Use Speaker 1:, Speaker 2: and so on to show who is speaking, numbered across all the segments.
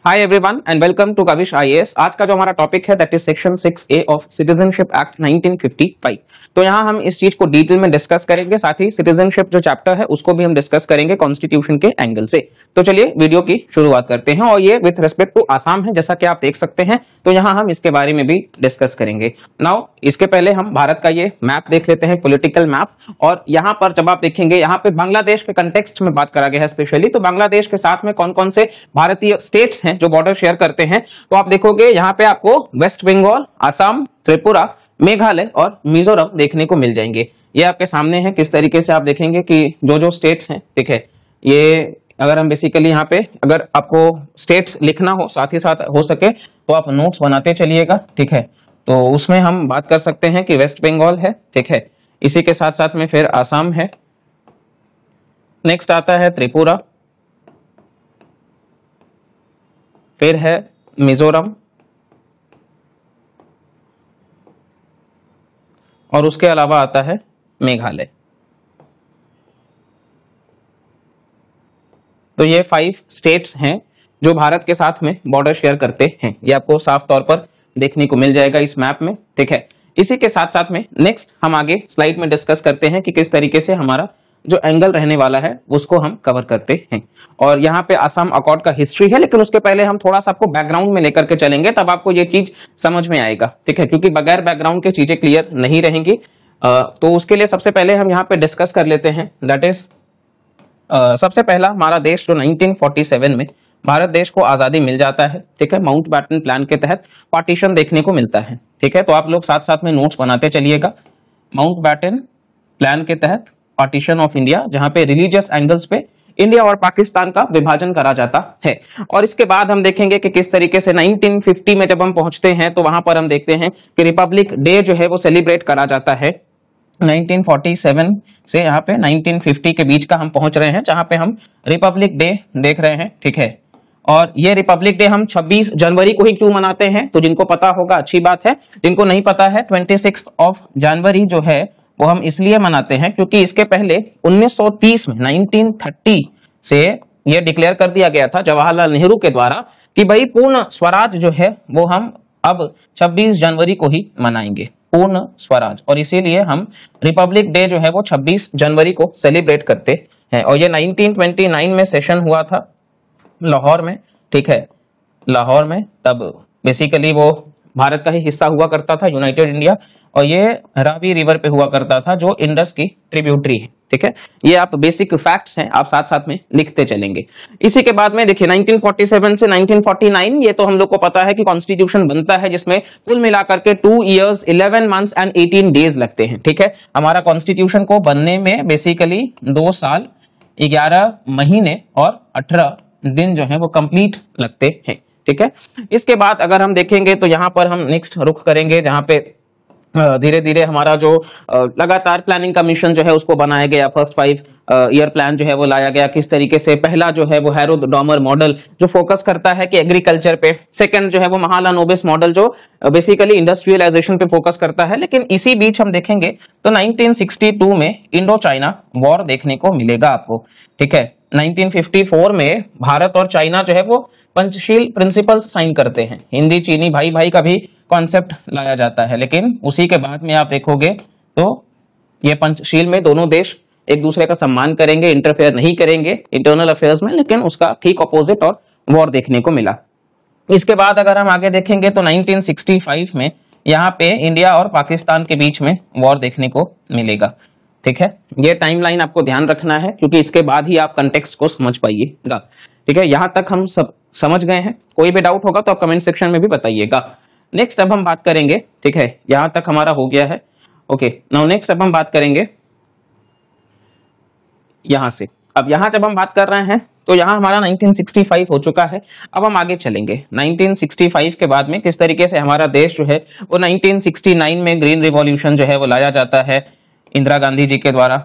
Speaker 1: Hi everyone and welcome to Kavish IAS. आज का जो हमारा टॉपिक है that is section 6A of citizenship act 1955। तो यहाँ हम इस चीज को डिटेल में डिस्कस करेंगे, साथ ही सिटीजनशिप जो चैप्टर है उसको भी हम डिस्कस करेंगे कॉन्स्टिट्यूशन के एंगल से। तो चलिए वीडियो की शुरुआत करते हैं और ये विथ रिस्पेक्ट टू आसाम है, जैसा कि आप देख सकते हैं। तो यहाँ हम इसके बारे में भी डिस्कस करेंगे। नाउ इसके पहले हम भारत का ये मैप देख लेते हैं, पॉलिटिकल मैप। और यहाँ पर जब आप देखेंगे यहाँ पे बांग्लादेश के कंटेक्स्ट में बात करा गया है स्पेशली, तो बांग्लादेश के साथ में कौन कौन से भारतीय स्टेट्स हैं जो बॉर्डर शेयर करते हैं। तो आप देखोगे यहाँ पे आपको वेस्ट बंगाल, असम, त्रिपुरा, मेघालय और मिजोरम देखने को मिल जाएंगे। ये आपके सामने है। किस तरीके से आप देखेंगे कि जो स्टेट्स हैं, ठीक है, ये अगर हम बेसिकली यहाँ पे अगर आपको स्टेट्स लिखना हो, साथ ही साथ हो सके तो आप नोट्स बनाते चलिएगा, ठीक है। तो उसमें हम बात कर सकते हैं कि वेस्ट बंगाल है, ठीक है, इसी के साथ साथ में फिर असम है, नेक्स्ट आता है त्रिपुरा, फिर है मिजोरम और उसके अलावा आता है मेघालय। तो ये 5 स्टेट्स हैं जो भारत के साथ में बॉर्डर शेयर करते हैं। ये आपको साफ तौर पर देखने को मिल जाएगा इस मैप में, ठीक है। इसी के साथ साथ में नेक्स्ट हम आगे स्लाइड में डिस्कस करते हैं कि किस तरीके से हमारा जो एंगल रहने वाला है उसको हम कवर करते हैं। और यहाँ पे असम अकॉर्ड का हिस्ट्री है, लेकिन उसके पहले हम थोड़ा सा आपको बैकग्राउंड में लेकर के चलेंगे, तब आपको ये चीज समझ में आएगा, ठीक है, क्योंकि बगैर बैकग्राउंड के चीजें क्लियर नहीं रहेंगी। तो उसके लिए सबसे पहले हम यहाँ पे डिस्कस कर लेते हैं, दैट इज सबसे पहला हमारा देश जो 1947 में भारत देश को आजादी मिल जाता है, ठीक है, माउंटबैटन प्लान के तहत पार्टीशन देखने को मिलता है, ठीक है। तो आप लोग साथ साथ में नोट्स बनाते चलिएगा। माउंटबैटन प्लान के तहत पार्टीशन ऑफ इंडिया, जहां पे रिलीजियस एंगल्स पे इंडिया और पाकिस्तान का विभाजन करा जाता है। और इसके बाद हम देखेंगे कि किस तरीके से 1950 में जब हम पहुंचते हैं तो वहां पर हम देखते हैं कि रिपब्लिक डे जो है वो सेलिब्रेट करा जाता है। 1947 से यहाँ पे 1950 के बीच का हम पहुंच रहे हैं, जहां पे हम रिपब्लिक डे देख रहे हैं, ठीक है। और ये रिपब्लिक डे हम 26 जनवरी को ही क्यों मनाते हैं, तो जिनको पता होगा अच्छी बात है, जिनको नहीं पता है 26 जनवरी जो है वो हम इसलिए मनाते हैं क्योंकि इसके पहले 1930 में 1930 से ये डिक्लेयर कर दिया गया था जवाहरलाल नेहरू के द्वारा कि भाई पूर्ण स्वराज जो है वो हम अब 26 जनवरी को ही मनाएंगे, पूर्ण स्वराज। और इसीलिए हम रिपब्लिक डे जो है वो 26 जनवरी को सेलिब्रेट करते हैं। और ये 1929 में सेशन हुआ था लाहौर में, ठीक है, लाहौर में। तब बेसिकली वो भारत का ही हिस्सा हुआ करता था, यूनाइटेड इंडिया, और ये रावी रिवर पे हुआ करता था जो इंडस की ट्रिब्यूटरी है, ठीक है। ये आप बेसिक फैक्ट्स हैं, आप साथ साथ में लिखते चलेंगे। इसी के बाद में देखिए 1947 से 1949, ये तो हम लोग को पता है कि कॉन्स्टिट्यूशन बनता है जिसमें कुल मिलाकर के 2 years 11 months एंड 18 days लगते हैं, ठीक है। हमारा कॉन्स्टिट्यूशन को बनने में बेसिकली 2 साल 11 महीने और 18 दिन जो है वो कंप्लीट लगते हैं, ठीक है। इसके बाद अगर हम देखेंगे तो यहाँ पर हम नेक्स्ट रुख करेंगे, जहाँ पे धीरे धीरे हमारा जो लगातार प्लानिंग कमीशन जो है उसको बनाया गया, फर्स्ट 5 ईयर प्लान जो है वो लाया गया। किस तरीके से पहला जो है वो हैरोल्ड डॉमर मॉडल जो फोकस करता है कि एग्रीकल्चर पे, सेकंड जो है वो महालानोबिस मॉडल जो बेसिकली इंडस्ट्रियलाइजेशन पे फोकस करता है। लेकिन इसी बीच हम देखेंगे तो 1962 में इंडो चाइना वॉर देखने को मिलेगा आपको, ठीक है। 1954 में भारत और चाइना जो है वो पंचशील प्रिंसिपल्स साइन करते हैं। हिंदी चीनी भाई भाई का भी कॉन्सेप्ट लाया जाता है, लेकिन उसी के बाद में आप देखोगे तो ये पंचशील में दोनों देश एक दूसरे का सम्मान करेंगे, इंटरफेयर नहीं करेंगे इंटरनल अफेयर्स में, लेकिन उसका ठीक ऑपोजिट और वॉर देखने को मिला। इसके बाद अगर हम आगे देखेंगे तो 1965 में यहाँ पे इंडिया और पाकिस्तान के बीच में वॉर देखने को मिलेगा, ठीक है। ये टाइमलाइन आपको ध्यान रखना है क्योंकि इसके बाद ही आप कंटेक्स्ट को समझ पाइएगा, ठीक है। यहां तक हम सब समझ गए हैं, कोई भी डाउट होगा तो आप कमेंट सेक्शन में भी बताइएगा। नेक्स्ट अब हम बात करेंगे, ठीक है, यहां तक हमारा हो गया है, ओके। नाउ नेक्स्ट अब हम बात करेंगे यहां से। अब यहां जब हम बात कर रहे हैं तो यहां हमारा 1965 हो चुका है। अब हम आगे चलेंगे 1965 के बाद में किस तरीके से हमारा देश जो है वो 1969 में ग्रीन रिवॉल्यूशन जो है वो लाया जाता है इंदिरा गांधी जी के द्वारा।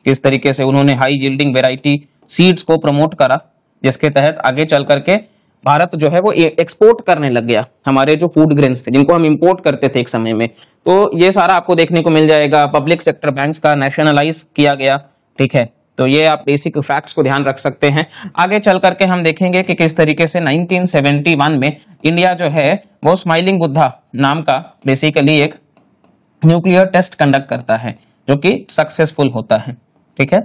Speaker 1: किस तरीके से उन्होंने हाई यील्डिंग वेराइटी सीड्स को प्रमोट करा, जिसके तहत आगे चल करके भारत जो है वो एक्सपोर्ट करने लग गया हमारे जो फूड ग्रेन्स थे जिनको हम इंपोर्ट करते थे एक समय में। तो ये सारा आपको देखने को मिल जाएगा। पब्लिक सेक्टर बैंक्स का नेशनलाइज किया गया, ठीक है। तो ये आप बेसिक फैक्ट्स को ध्यान रख सकते हैं। आगे चल करके हम देखेंगे कि किस तरीके से 1971 में इंडिया जो है वो स्माइलिंग बुद्धा नाम का बेसिकली एक न्यूक्लियर टेस्ट कंडक्ट करता है जो कि सक्सेसफुल होता है। ठीक है,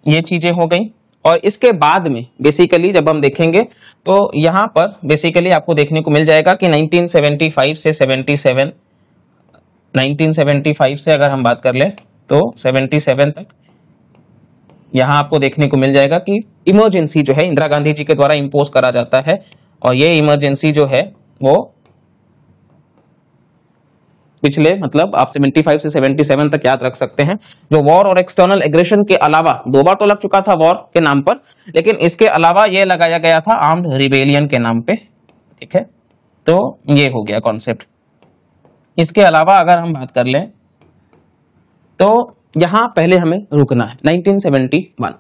Speaker 1: ये चीजें हो गई। और इसके बाद में बेसिकली जब हम देखेंगे तो यहाँ पर बेसिकली आपको देखने को मिल जाएगा कि 1975 से 77, 1975 से अगर हम बात कर ले तो 77 तक यहाँ आपको देखने को मिल जाएगा कि इमरजेंसी जो है इंदिरा गांधी जी के द्वारा इम्पोज करा जाता है। और ये इमरजेंसी जो है वो पिछले मतलब आप 75 से 77 तक याद रख सकते हैं, जो वॉर और एक्सटर्नल एग्रेशन के अलावा 2 बार तो लग चुका था वॉर के नाम पर, लेकिन इसके अलावा ये लगाया गया था आर्म्ड रिबेलियन के नाम पे। ठीक है, तो ये हो गया कॉन्सेप्ट। इसके अलावा अगर हम बात कर लें तो यहां पहले हमें रुकना है 1971।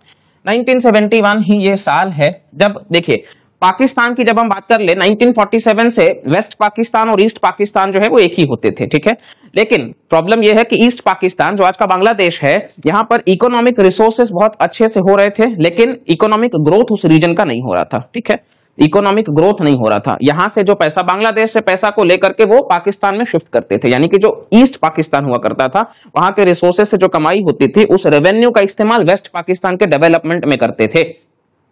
Speaker 1: 1971 ही ये साल है जब देखिए पाकिस्तान की जब हम बात कर ले 1947 से वेस्ट पाकिस्तान और ईस्ट पाकिस्तान जो है वो एक ही होते थे। ठीक है, लेकिन प्रॉब्लम यह है कि ईस्ट पाकिस्तान जो आज का बांग्लादेश है, यहाँ पर इकोनॉमिक रिसोर्सेस बहुत अच्छे से हो रहे थे, लेकिन इकोनॉमिक ग्रोथ उस रीजन का नहीं हो रहा था। ठीक है, इकोनॉमिक ग्रोथ नहीं हो रहा था। यहां से जो पैसा बांग्लादेश से पैसा को लेकर के वो पाकिस्तान में शिफ्ट करते थे, यानी कि जो ईस्ट पाकिस्तान हुआ करता था वहां के रिसोर्सेस से जो कमाई होती थी उस रेवेन्यू का इस्तेमाल वेस्ट पाकिस्तान के डेवलपमेंट में करते थे।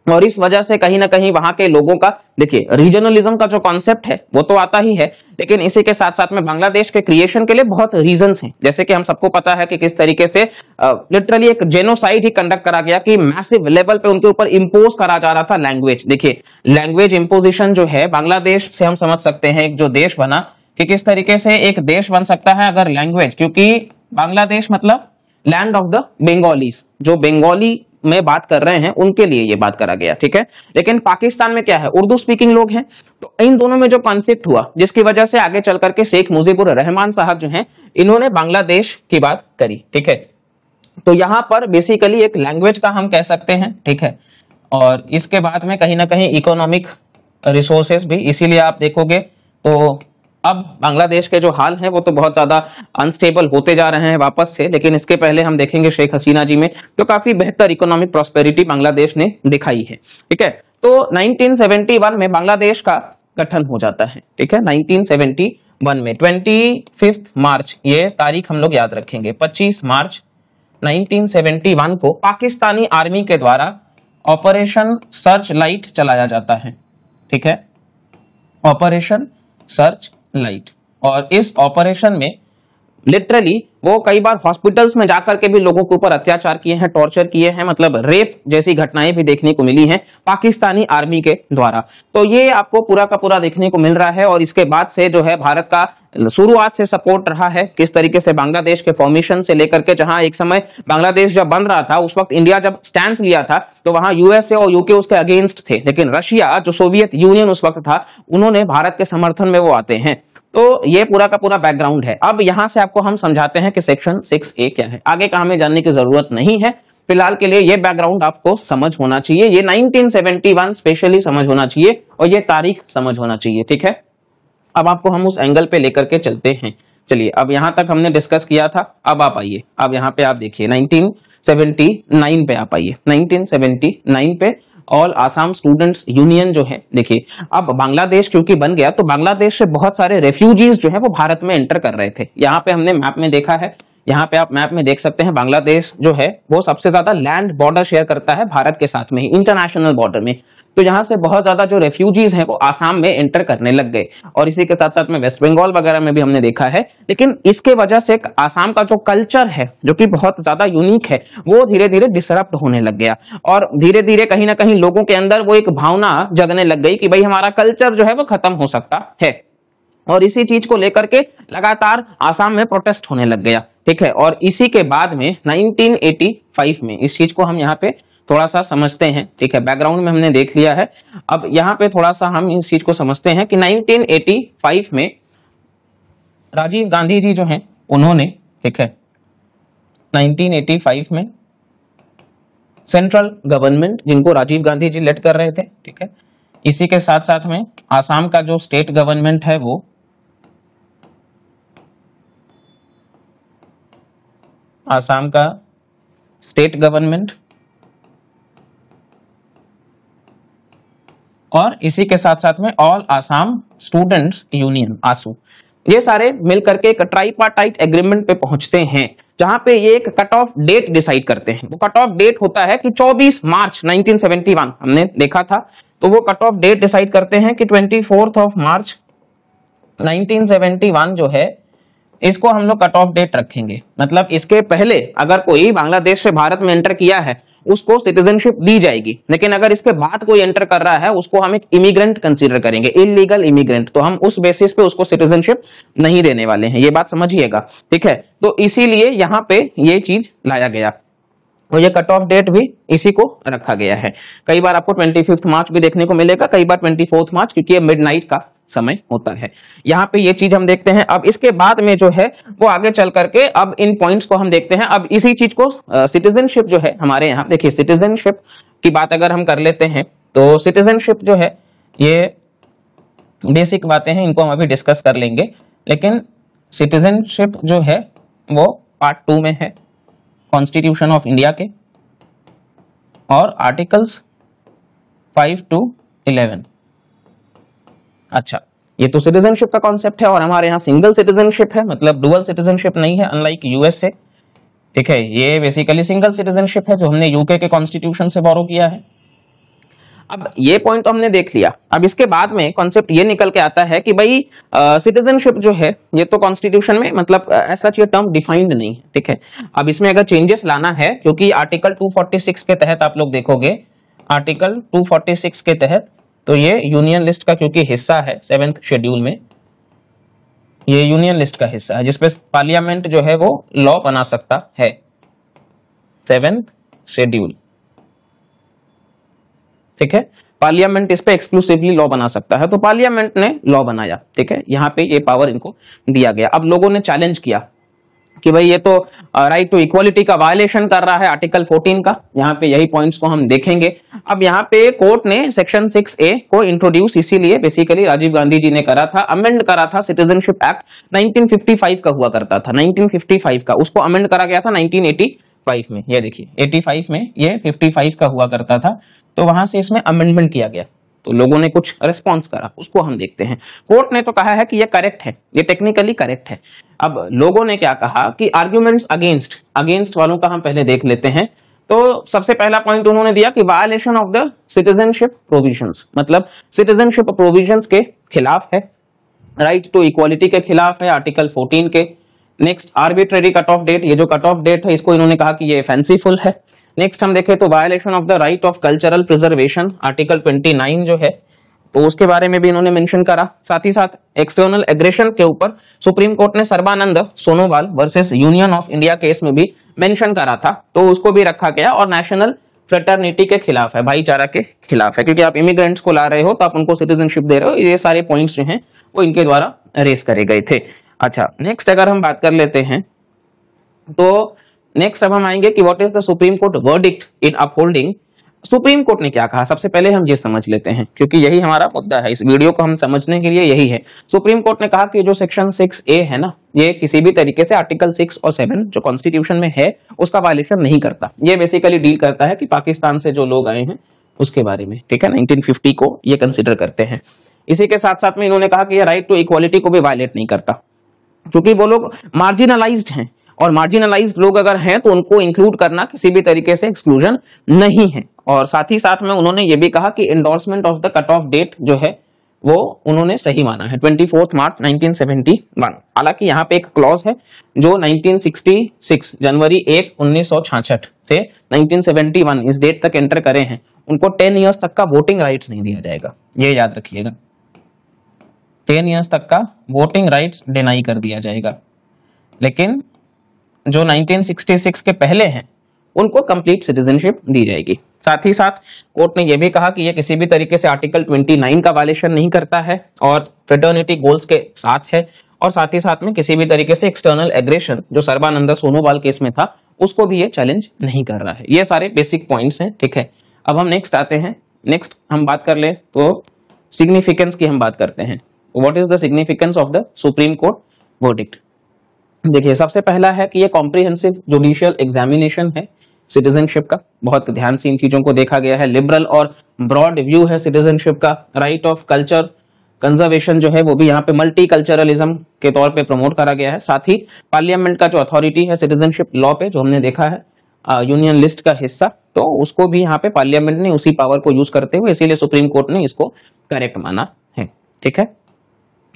Speaker 1: और इस वजह से कहीं ना कहीं वहां के लोगों का देखिए रीजनलिज्म का जो कॉन्सेप्ट है वो तो आता ही है, लेकिन इसी के साथ साथ में बांग्लादेश के क्रिएशन के लिए बहुत रीजंस हैं। जैसे कि हम सबको पता है कि किस तरीके से लिटरली एक जेनोसाइड ही कंडक्ट करा गया कि मैसिव लेवल पे उनके ऊपर इंपोज करा जा रहा था लैंग्वेज। देखिए लैंग्वेज इंपोजिशन जो है बांग्लादेश से हम समझ सकते हैं एक जो देश बना कि किस तरीके से एक देश बन सकता है अगर लैंग्वेज, क्योंकि बांग्लादेश मतलब लैंड ऑफ द बंगालीज, जो बंगाली में बात कर रहे हैं उनके लिए ये बात करा गया। ठीक है, लेकिन पाकिस्तान में क्या है उर्दू स्पीकिंग लोग हैं, तो इन दोनों में जो कॉन्फ्लिक्ट हुआ जिसकी वजह से आगे चल करके शेख मुजीबुर रहमान साहब जो हैं इन्होंने बांग्लादेश की बात करी। ठीक है, तो यहां पर बेसिकली एक लैंग्वेज का हम कह सकते हैं। ठीक है, और इसके बाद में कहीं ना कहीं इकोनॉमिक रिसोर्सेस भी, इसीलिए आप देखोगे तो अब बांग्लादेश के जो हाल है वो तो बहुत ज्यादा अनस्टेबल होते जा रहे हैं वापस से, लेकिन इसके पहले हम देखेंगे शेख हसीना जी में तो काफी बेहतर इकोनॉमिक प्रॉस्पेरिटी बांग्लादेश ने दिखाई है। ठीक है, तो 1971 में बांग्लादेश का गठन हो जाता है। ठीक है, 1971 में 25 मार्च ये तारीख हम लोग याद रखेंगे, 25 मार्च 1971 को पाकिस्तानी आर्मी के द्वारा ऑपरेशन सर्च लाइट चलाया जाता है। ठीक है, ऑपरेशन सर्च लाइट, और इस ऑपरेशन में लिटरली वो कई बार हॉस्पिटल्स में जाकर के भी लोगों के ऊपर अत्याचार किए हैं, टॉर्चर किए हैं, मतलब रेप जैसी घटनाएं भी देखने को मिली हैं पाकिस्तानी आर्मी के द्वारा। तो ये आपको पूरा का पूरा देखने को मिल रहा है। और इसके बाद से जो है भारत का शुरुआत से सपोर्ट रहा है किस तरीके से बांग्लादेश के फॉर्मेशन से लेकर के, जहां एक समय बांग्लादेश जब बन रहा था उस वक्त इंडिया जब स्टैंड लिया था तो वहां यूएसए और यूके उसके अगेंस्ट थे, लेकिन रशिया जो सोवियत यूनियन उस वक्त था उन्होंने भारत के समर्थन में वो आते हैं। तो ये पूरा का पूरा बैकग्राउंड है। अब यहां से आपको हम समझाते हैं कि सेक्शन 6A क्या है, आगे का हमें जानने की जरूरत नहीं है, फिलहाल के लिए ये बैकग्राउंड आपको समझ होना चाहिए, ये 1971 स्पेशली समझ होना चाहिए और ये तारीख समझ होना चाहिए। ठीक है, अब आपको हम उस एंगल पे लेकर के चलते हैं। चलिए, अब यहां तक हमने डिस्कस किया था, अब आप आइए, अब यहाँ पे आप देखिए 1979 पे आप आइए। 1979 पे ऑल आसाम स्टूडेंट्स यूनियन जो है, देखिए अब बांग्लादेश क्योंकि बन गया तो बांग्लादेश से बहुत सारे रेफ्यूजीज जो है वो भारत में एंटर कर रहे थे। यहाँ पे हमने मैप में देखा है, यहाँ पे आप मैप में देख सकते हैं बांग्लादेश जो है वो सबसे ज्यादा लैंड बॉर्डर शेयर करता है भारत के साथ में ही, इंटरनेशनल बॉर्डर में। तो यहाँ से बहुत ज्यादा जो रेफ्यूजीज हैं वो आसाम में एंटर करने लग गए, और इसी के साथ साथ में वेस्ट बंगाल वगैरह में भी हमने देखा है। लेकिन इसके वजह से आसाम का जो कल्चर है जो कि बहुत ज्यादा यूनिक है वो धीरे धीरे डिसरप्ट होने लग गया, और धीरे धीरे कहीं ना कहीं लोगों के अंदर वो एक भावना जगने लग गई कि भाई हमारा कल्चर जो है वो खत्म हो सकता है, और इसी चीज को लेकर के लगातार आसाम में प्रोटेस्ट होने लग गया। ठीक है, और इसी के बाद में 1985 में इस चीज को हम यहाँ पे थोड़ा सा समझते हैं। ठीक है, बैकग्राउंड में हमने देख लिया है, अब यहाँ पे थोड़ा सा हम इस चीज को समझते हैं कि 1985 में राजीव गांधी जी जो हैं उन्होंने, ठीक है, 1985 में सेंट्रल गवर्नमेंट जिनको राजीव गांधी जी लेड कर रहे थे, ठीक है, इसी के साथ साथ में आसाम का जो स्टेट गवर्नमेंट है वो आसाम का स्टेट गवर्नमेंट और इसी के साथ साथ में ऑल आसाम स्टूडेंट्स यूनियन आसू, ये सारे मिलकर के एक ट्राइपार्टाइट एग्रीमेंट पे पहुंचते हैं, जहां पे ये एक कट ऑफ डेट डिसाइड करते हैं। वो कट ऑफ डेट होता है कि 24 मार्च 1971 हमने देखा था, तो वो कट ऑफ डेट डिसाइड करते हैं कि 24 मार्च 1971 जो है इसको हम लोग कट ऑफ डेट रखेंगे। मतलब इसके पहले अगर कोई बांग्लादेश से भारत में एंटर किया है उसको सिटीजनशिप दी जाएगी, लेकिन अगर इसके बाद कोई एंटर कर रहा है उसको हम एक इमिग्रेंट कंसीडर करेंगे, इलीगल इमिग्रेंट, तो हम उस बेसिस पे उसको सिटीजनशिप नहीं देने वाले हैं। ये बात समझिएगा, ठीक है। तो इसीलिए यहाँ पे ये चीज लाया गया और ये कट ऑफ डेट भी इसी को रखा गया है। कई बार आपको 25 मार्च भी देखने को मिलेगा, कई बार 24 मार्च, क्योंकि ये मिडनाइट का समय होता है। यहाँ पे ये चीज हम देखते हैं। अब इसके बाद में जो है वो आगे चल करके अब इन पॉइंट्स को हम देखते हैं। अब इसी चीज को सिटीजनशिप जो है हमारे यहाँ, देखिए सिटीजनशिप की बात अगर हम कर लेते हैं तो सिटीजनशिप जो है ये बेसिक बातें हैं, इनको हम अभी डिस्कस कर लेंगे। लेकिन सिटीजनशिप जो है वो पार्ट 2 में है कॉन्स्टिट्यूशन ऑफ इंडिया के, और आर्टिकल्स 5 to 11। अच्छा, ये तो सिटीजनशिप का कॉन्सेप्ट है और हमारे यहाँ सिंगल सिटीजनशिप है, मतलब डुअल सिटीजनशिप नहीं है अनलाइक यूएसए, ठीक है। ये बेसिकली सिंगल सिटीजनशिप है जो हमने यूके के कॉन्स्टिट्यूशन से बोरो किया है। अब ये पॉइंट तो हमने देख लिया। अब इसके बाद में कॉन्सेप्ट ये निकल के आता है कि भाई सिटीजनशिप जो है ये तो कॉन्स्टिट्यूशन में मतलब ऐसा ये टर्म डिफाइंड नहीं है, ठीक है। अब इसमें अगर चेंजेस लाना है, क्योंकि आर्टिकल 246 के तहत आप लोग देखोगे, आर्टिकल 246 के तहत तो ये यूनियन लिस्ट का क्योंकि हिस्सा है 7th शेड्यूल में, ये यूनियन लिस्ट का हिस्सा है जिसपे पार्लियामेंट जो है वो लॉ बना सकता है। 7th शेड्यूल, ठीक है। पार्लियामेंट इस पे एक्सक्लूसिवली लॉ बना सकता है, तो पार्लियामेंट ने लॉ बनाया, ठीक है। यहाँ पे ये पावर इनको दिया गया। अब लोगों ने चैलेंज किया कि भाई ये तो राइट टू इक्वालिटी का वायलेशन कर रहा है आर्टिकल 14 का। यहाँ पे यही पॉइंट्स को हम देखेंगे। अब यहाँ पे कोर्ट ने सेक्शन 6A को इंट्रोड्यूस इसीलिए बेसिकली राजीव गांधी जी ने करा था, अमेंड करा था। सिटीजनशिप एक्ट 1955 का हुआ करता था, 1955 का, उसको अमेंड करा गया था 1985 में। ये देखिए 85 में, ये 55 का हुआ करता था, तो वहां से इसमें अमेंडमेंट किया गया, तो लोगों ने कुछ रिस्पॉन्स करा, उसको हम देखते हैं। कोर्ट ने तो कहा है कि ये करेक्ट है, ये टेक्निकली करेक्ट है। अब लोगों ने क्या कहा कि आर्ग्यूमेंट्स अगेंस्ट वालों का हम पहले देख लेते हैं। तो सबसे पहला पॉइंट उन्होंने दिया कि violation of the citizenship provisions, मतलब सिटीजनशिप प्रोविजंस के खिलाफ है, राइट टू इक्वालिटी के खिलाफ है आर्टिकल 14 के। Next arbitrary cut off date, ये जो कट ऑफ डेट है इसको इन्होंने कहा कि ये फैंसीफुल है। नेक्स्ट हम देखें तो violation of the right of cultural preservation, article 29 जो है, तो उसके बारे में भी इन्होंने मेंशन करा। साथ ही साथ एक्सटर्नल एग्रेशन के ऊपर सुप्रीम कोर्ट ने Sarbananda Sonowal versus union of India case में भी मेंशन करा था, तो उसको भी रखा गया। और नेशनल फ्रेटर्निटी के खिलाफ है, भाईचारा के खिलाफ है, क्योंकि आप इमिग्रेंट्स को ला रहे हो तो आप उनको सिटीजनशिप दे रहे हो। ये सारे पॉइंट्स जो हैं वो इनके द्वारा रेस करे गए थे। अच्छा, नेक्स्ट अगर हम बात कर लेते हैं तो नेक्स्ट अब हम आएंगे कि what is the supreme court verdict in upholding. Supreme court ने क्या कहा, सबसे पहले हम ये समझ लेते हैं, क्योंकि यही हमारा मुद्दा है, इस वीडियो को हम समझने के लिए यही है। सुप्रीम कोर्ट ने कहा कि जो सेक्शन 6A है ना, ये किसी भी तरीके से आर्टिकल 6 और 7 जो कॉन्स्टिट्यूशन में है उसका वायलेशन नहीं करता। ये बेसिकली डील करता है कि पाकिस्तान से जो लोग आए हैं उसके बारे में, ठीक है, 1950 को ये कंसिडर करते हैं। इसी के साथ साथ में इन्होंने कहा कि ये राइट टू इक्वालिटी को भी वायलेट नहीं करता, क्योंकि वो लोग मार्जिनलाइज्ड हैं, और मार्जिनलाइज्ड लोग अगर हैं तो उनको इंक्लूड करना किसी भी तरीके से एक्सक्लूजन नहीं है। और साथ ही साथ में उन्होंने ये भी कहा कि endorsement of the cut off date जो है वो उन्होंने सही माना है, 24 मार्च 1971। हालांकि यहाँ पे एक क्लॉज है जो 1966 जनवरी 1 1966 से 1971 इस डेट तक एंटर करे हैं, उनको 10 ईयर्स तक का वोटिंग राइट्स नहीं दिया जाएगा, ये याद रखिएगा। 10 ईयर्स तक का वोटिंग राइट्स डिनाई कर दिया जाएगा। लेकिन जो 1966 के पहले हैं उनको कंप्लीट सिटीजनशिप दी जाएगी। साथ ही साथ कोर्ट ने यह भी कहा कि यह किसी भी तरीके से आर्टिकल 29 का वायलेशन नहीं करता है और फ्रेटर्निटी गोल्स के साथ है, और साथ ही साथ में किसी भी तरीके से एक्सटर्नल एग्रेशन जो सर्बानंद सोनोवाल केस में था उसको भी ये चैलेंज नहीं कर रहा है। ये सारे बेसिक पॉइंट्स हैं, ठीक है। अब हम नेक्स्ट आते हैं। नेक्स्ट हम बात कर ले तो सिग्निफिकेंस की हम बात करते हैं। What is the significance of the supreme court verdict. देखिए, सबसे पहला है कि ये कॉम्प्रिहेंसिव जुडिशियल एग्जामिनेशन है। सिटीजनशिप का, बहुत ध्यान से इन चीजों को देखा गया है। लिबरल और ब्रॉड व्यू है सिटीजनशिप का। राइट ऑफ कल्चर कंजर्वेशन जो है वो भी यहाँ पे मल्टी कल्चरलिज्म के तौर पे प्रमोट करा गया है। साथ ही पार्लियामेंट का जो अथॉरिटी है सिटीजनशिप लॉ पे, जो हमने देखा है यूनियन लिस्ट का हिस्सा, तो उसको भी यहाँ पे पार्लियामेंट ने उसी पावर को यूज करते हुए, इसीलिए सुप्रीम कोर्ट ने इसको करेक्ट माना है। ठीक है,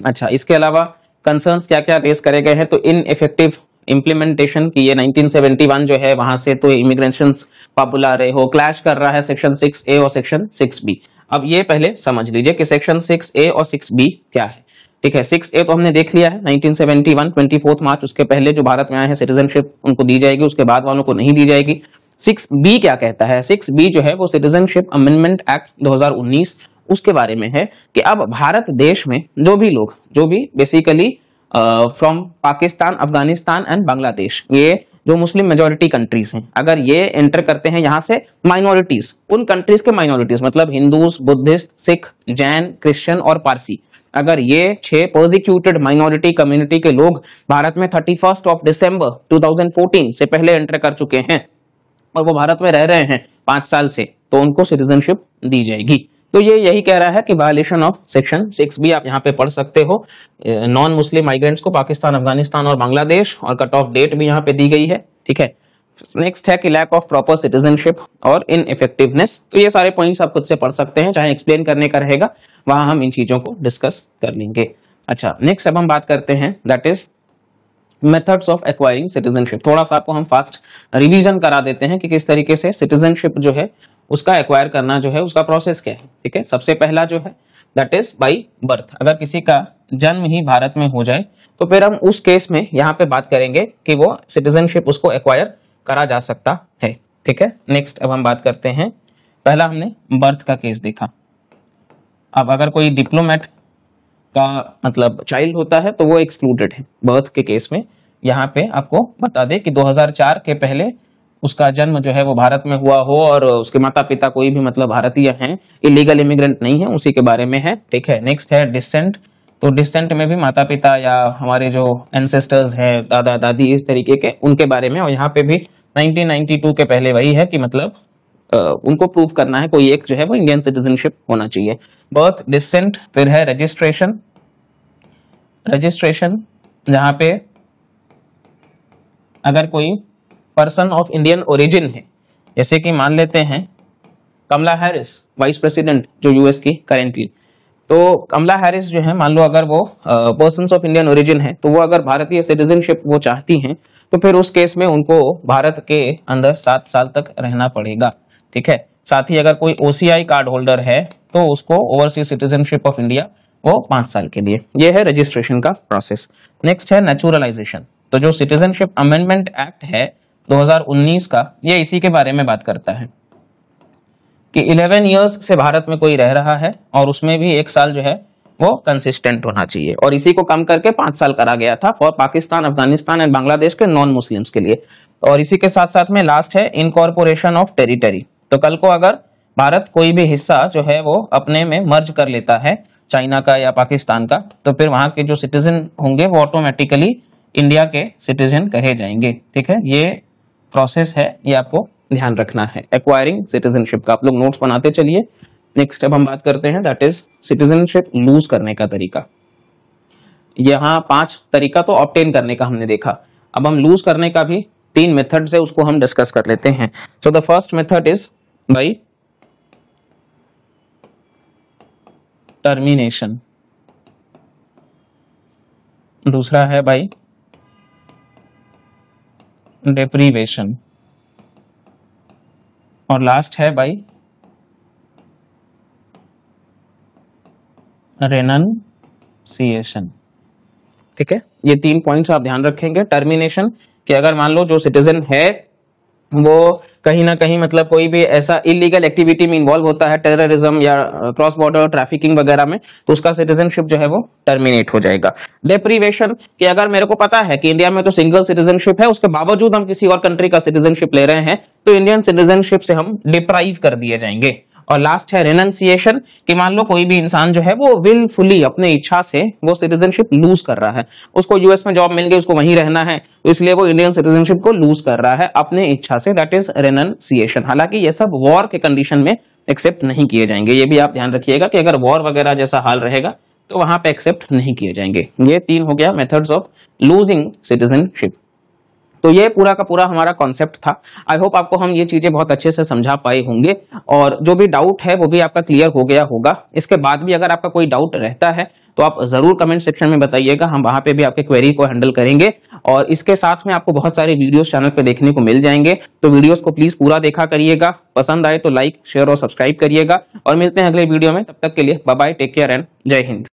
Speaker 1: अच्छा, इसके अलावा कंसर्न्स क्या क्या रेज करे गए हैं, तो इन इफेक्टिव इम्प्लीमेंटेशन की, ये 1971 जो है वहां से तो इमिग्रेशन पॉपुलर रहे हो, क्लैश कर रहा है सेक्शन 6A और सेक्शन 6B। अब ये पहले समझ लीजिए कि सेक्शन 6A और 6B क्या है। ठीक है, 6A तो हमने देख लिया है 1971 24 मार्च, उसके पहले जो भारत में आए हैं सिटीजनशिप उनको दी जाएगी, उसके बाद वालों को नहीं दी जाएगी। 6B क्या कहता है? 6B जो है वो सिटीजनशिप अमेंडमेंट एक्ट 2019 उसके बारे में है कि अब भारत देश में जो भी लोग, जो भी basically from Pakistan, Afghanistan and Bangladesh, ये जो मुस्लिम मेजोरिटी कंट्रीज हैं, अगर ये एंटर करते हैं यहाँ से माइनॉरिटीज, उन कंट्रीज के माइनॉरिटीज मतलब Hindus, Buddhist, Sikh, Jain, Christian और पारसी, अगर ये 6 प्रोसिक्यूटेड माइनॉरिटी कम्युनिटी के लोग भारत में 31 दिसंबर 2014 से पहले एंटर कर चुके हैं और वो भारत में रह रहे हैं 5 साल से, तो उनको सिटीजनशिप दी जाएगी। तो ये यही कह रहा है कि वायलेशन ऑफ सेक्शन 6B आप यहाँ पे पढ़ सकते हो। नॉन मुस्लिम माइग्रेंट्स को पाकिस्तान, अफगानिस्तान और बांग्लादेश, और कट ऑफ डेट भी यहाँ पे दी गई है। ठीक है, नेक्स्ट है कि लैक ऑफ प्रॉपर सिटीजनशिप और इनइफेक्टिवनेस। तो ये सारे पॉइंट्स आप खुद से पढ़ सकते हैं, चाहे एक्सप्लेन करने का रहेगा वहां हम इन चीजों को डिस्कस कर लेंगे। अच्छा, नेक्स्ट अब हम बात करते हैं that is methods of acquiring citizenship. थोड़ा सा आपको हम फास्ट रिवीजन करा देते हैं कि किस तरीके से सिटीजनशिप जो है उसका एक्वायर करना जो है उसका प्रोसेस क्या है। ठीक है, सबसे पहला जो है दैट इज बाई बर्थ। अगर किसी का जन्म ही भारत में हो जाए तो फिर हम उस केस में यहाँ पे बात करेंगे कि वो सिटीजनशिप उसको एक्वायर करा जा सकता है। ठीक है, नेक्स्ट अब हम बात करते हैं, पहला हमने बर्थ का केस देखा। अब अगर कोई डिप्लोमेट का मतलब चाइल्ड होता है तो वो एक्सक्लूडेड है बर्थ के केस में। यहाँ पे आपको बता दें कि 2004 के पहले उसका जन्म जो है वो भारत में हुआ हो और उसके माता पिता कोई भी मतलब भारतीय हैं, इलीगल इमिग्रेंट नहीं है, उसी के बारे में है। ठीक है, नेक्स्ट है डिसेंट। तो डिसेंट में भी माता पिता या हमारे जो एंसेस्टर्स हैं, दादा दादी, इस तरीके के, उनके बारे में। और यहाँ पे भी 1992 के पहले वही है कि मतलब उनको प्रूव करना है कोई एक जो है वो इंडियन सिटीजनशिप होना चाहिए। बर्थ, डिसेंट, फिर है रजिस्ट्रेशन। रजिस्ट्रेशन जहाँ पे अगर कोई पर्सन ऑफ इंडियन ओरिजिन है, जैसे कि मान लेते हैं कमला हैरिस, वाइस प्रेसिडेंट जो यूएस की करेंटली, तो कमला हैरिस जो है मान लो अगर वो पर्सन्स ऑफ इंडियन ओरिजिन है, तो वो अगर भारतीय सिटीजनशिप वो चाहती हैं तो फिर उस केस में उनको भारत के अंदर 7 साल तक रहना पड़ेगा। ठीक है, साथ ही अगर कोई OCI कार्ड होल्डर है तो उसको ओवरसीज सिटीजनशिप ऑफ इंडिया वो 5 साल के लिए। ये है रजिस्ट्रेशन का प्रोसेस। नेक्स्ट है नेचुरलाइजेशन। तो जो सिटीजनशिप अमेंडमेंट एक्ट है 2019 का, ये इसी के बारे में बात करता है कि 11 इयर्स से भारत में कोई रह रहा है और उसमें भी 1 साल जो है वो कंसिस्टेंट होना चाहिए, और इसी को कम करके 5 साल करा गया था फॉर पाकिस्तान, अफगानिस्तान एंड बांग्लादेश के नॉन मुस्लिम्स के लिए। और इसी के साथ साथ में लास्ट है इनकॉर्पोरेशन ऑफ टेरिटरी। तो कल को अगर भारत कोई भी हिस्सा जो है वो अपने में मर्ज कर लेता है, चाइना का या पाकिस्तान का, तो फिर वहां के जो सिटीजन होंगे वो ऑटोमेटिकली इंडिया के सिटीजन कहे जाएंगे। ठीक है, ये प्रोसेस है, ये आपको ध्यान रखना है एक्वायरिंग सिटीजनशिप का। आप लोग नोट्स बनाते चलिए। नेक्स्ट अब हम बात करते हैं दैट इज सिटीजनशिप लूज करने का तरीका। यहाँ 5 तरीका तो ऑब्टेन करने का हमने देखा, अब हम लूज करने का भी 3 मेथड्स है, उसको हम डिस्कस कर लेते हैं। So the first method is by termination, दूसरा है बाय डेप्रीवेशन, और लास्ट है बाय रेनंसिएशन। ठीक है, ये 3 पॉइंट्स आप ध्यान रखेंगे। टर्मिनेशन कि अगर मान लो जो सिटीजन है वो कहीं ना कहीं मतलब कोई भी ऐसा इलीगल एक्टिविटी में इन्वॉल्व होता है, टेररिज्म या क्रॉस बॉर्डर ट्रैफिकिंग वगैरह में, तो उसका सिटीजनशिप जो है वो टर्मिनेट हो जाएगा। डेप्रीवेशन कि अगर मेरे को पता है कि इंडिया में तो सिंगल सिटीजनशिप है, उसके बावजूद हम किसी और कंट्री का सिटीजनशिप ले रहे हैं, तो इंडियन सिटीजनशिप से हम डिप्राइव कर दिए जाएंगे और लास्ट है रेनंसिएशन, कि मान लो कोई भी इंसान जो है वो विलफुली अपने इच्छा से वो सिटीजनशिप लूज कर रहा है, उसको यूएस में जॉब मिल गई, उसको वहीं रहना है, तो इसलिए वो इंडियन सिटीजनशिप को लूज कर रहा है अपने इच्छा से, दैट इज रेनंसिएशन। हालांकि ये सब वॉर के कंडीशन में एक्सेप्ट नहीं किए जाएंगे, ये भी आप ध्यान रखिएगा कि अगर वॉर वगैरह जैसा हाल रहेगा तो वहां पे एक्सेप्ट नहीं किए जाएंगे। ये 3 हो गया मेथड्स ऑफ लूजिंग सिटीजनशिप। तो ये पूरा का पूरा हमारा कॉन्सेप्ट था। आई होप आपको हम ये चीजें बहुत अच्छे से समझा पाए होंगे और जो भी डाउट है वो भी आपका क्लियर हो गया होगा। इसके बाद भी अगर आपका कोई डाउट रहता है तो आप जरूर कमेंट सेक्शन में बताइएगा, हम वहां पे भी आपके क्वेरी को हैंडल करेंगे। और इसके साथ में आपको बहुत सारे वीडियोस चैनल पे देखने को मिल जाएंगे, तो वीडियोस को प्लीज पूरा देखा करिएगा, पसंद आए तो लाइक शेयर और सब्सक्राइब करिएगा और मिलते हैं अगले वीडियो में। तब तक के लिए bye bye, take care and Jai Hind.